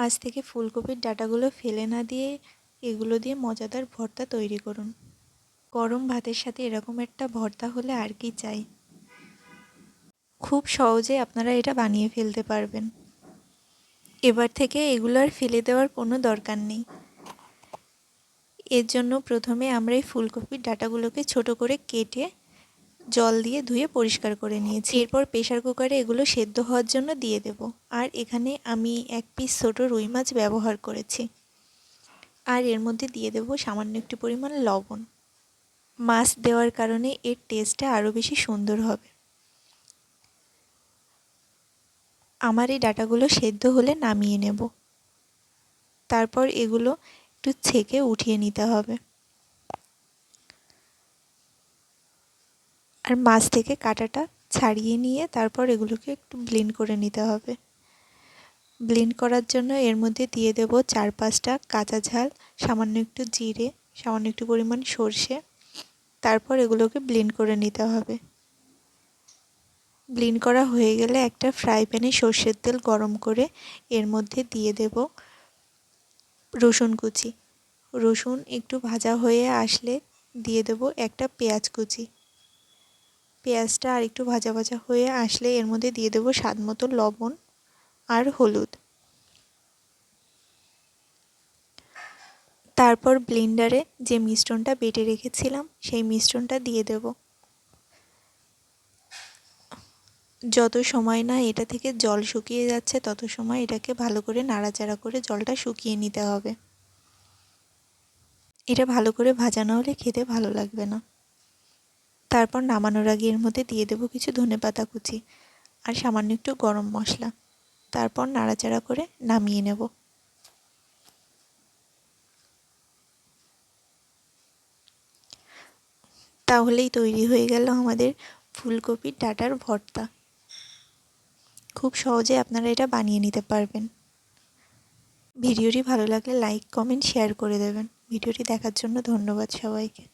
আজ থেকে ফুলকপির ডাঁটাগুলো ফেলে না দিয়ে এগুলো দিয়ে মজাদার ভর্তা তৈরি করুন। গরম ভাতের সাথে এরকম একটা ভর্তা হলে আর কি চাই। খুব সহজে আপনারা এটা বানিয়ে ফেলতে পারবেন। এবার থেকে এগুলো আর ফেলে দেওয়ার কোনো দরকার নেই। এর জন্য প্রথমে আমরা এই ফুলকপির ডাঁটাগুলোকে ছোট করে কেটে জল দিয়ে ধুয়ে পরিষ্কার করে নিয়েছি। এরপর প্রেসার কুকারে এগুলো সেদ্ধ হওয়ার জন্য দিয়ে দেব। আর এখানে আমি 1 পিস ছোট রুই মাছ ব্যবহার করেছি। আর এর মধ্যে দিয়ে দেব সামান্য একটু পরিমাণ লবণ। মাছ দেওয়ার কারণে এর টেস্টটা আরও বেশি সুন্দর হবে। আমার এই ডাঁটাগুলো সেদ্ধ হলে নামিয়ে নেব। তারপর এগুলো একটু ছেঁকে উঠিয়ে নিতে হবে। আর মাছ থেকে কাঁটাটা ছাড়িয়ে নিয়ে তারপর এগুলোকে একটু ব্লেন্ড করে নিতে হবে। ব্লেন্ড করার জন্য এর মধ্যে দিয়ে দেব 4-5টা কাঁচা ঝাল, সামান্য একটু জিরে, সামান্য একটু পরিমাণ সর্ষে। তারপর এগুলোকে ব্লেন্ড করে নিতে হবে। ব্লেন্ড করা হয়ে গেলে একটা ফ্রাই প্যানে সর্ষের তেল গরম করে এর মধ্যে দিয়ে দেব রসুন কুচি। রসুন একটু ভাজা হয়ে আসলে দিয়ে দেব একটা পেঁয়াজ কুচি। পেঁয়াজটা আর একটু ভাজা ভাজা হয়ে আসলে এর মধ্যে দিয়ে দেব স্বাদমতো লবণ আর হলুদ। তারপর ব্লেন্ডারে যে মিশ্রণটা বেটে রেখেছিলাম সেই মিশ্রণটা দিয়ে দেব। যত সময় না এটা থেকে জল শুকিয়ে যাচ্ছে তত সময় এটাকে ভালো করে নাড়াচাড়া করে জলটা শুকিয়ে নিতে হবে। এটা ভালো করে ভাজা না হলে খেতে ভালো লাগবে না। তারপর নামানোর আগে এর মধ্যে দিয়ে দেব কিছু ধনেপাতা কুচি আর সামান্য একটু গরম মশলা। তারপর নাড়াচাড়া করে নামিয়ে নেব। তাহলেই তৈরি হয়ে গেল আমাদের ফুলকপির ডাঁটার ভর্তা। খুব সহজে আপনারা এটা বানিয়ে নিতে পারবেন। ভিডিওটি ভালো লাগলে লাইক, কমেন্ট, শেয়ার করে দেবেন। ভিডিওটি দেখার জন্য ধন্যবাদ সবাইকে।